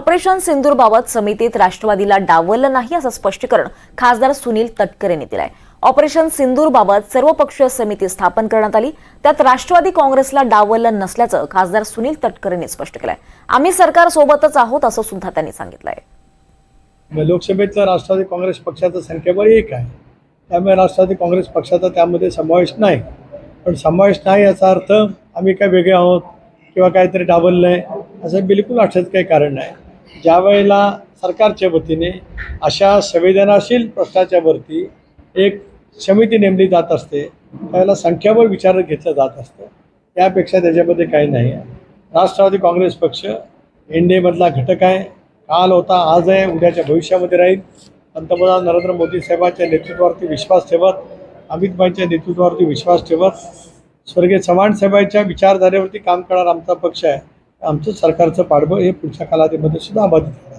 Operation सिंदूरबाबत समितीत राष्ट्रवादीला डावललं नाही असं स्पष्टीकरण खासदार सुनील तटकरे यांनी दिलंय। ऑपरेशन सिंदूरबाबत सर्वपक्षीय समिती स्थापन करण्यात आली, त्यात राष्ट्रवादी काँग्रेसला डावललं नसल्याचं खासदार सुनील तटकरे यांनी स्पष्ट केलंय। आम्ही सरकारसोबतच आहोत असं सुद्धा त्यांनी सांगितलंय। लोकसभेचं राष्ट्रवादी काँग्रेस पक्षाचं संख्याबळ 1 आहे, त्यामुळे राष्ट्रवादी काँग्रेस पक्षाचा त्यामध्ये समावेश नाही। पण समावेश नाही याचा अर्थ आम्ही काय वेगळे आहोत किंवा काहीतरी डावललंय असं बिलकुल आठवत काही कारण नाही। ज्या वेळेला सरकारच्या वतीने अशा संवेदनशील प्रश्नाच्या वरती एक समिती नेमली जात असते, त्यावेळेला संख्याबळ विचारात घेतलं जात असतं, त्यापेक्षा त्याच्यामध्ये काही नाही आहे। राष्ट्रवादी काँग्रेस पक्ष एनडीएमधला घटक आहे, काल होता, आज आहे, उद्याच्या भविष्यामध्ये राहील। पंतप्रधान नरेंद्र मोदी साहेबांच्या नेतृत्वावरती विश्वास ठेवत, अमित भाईंच्या नेतृत्वावरती विश्वास ठेवत, स्वर्गीय चव्हाण साहेबांच्या विचारधारेवरती काम करणारा आमचा पक्ष आहे। आमचं सरकारचं पाठबळ हे पुढच्या कालावधीमध्ये सुद्धा अबाधित आहे।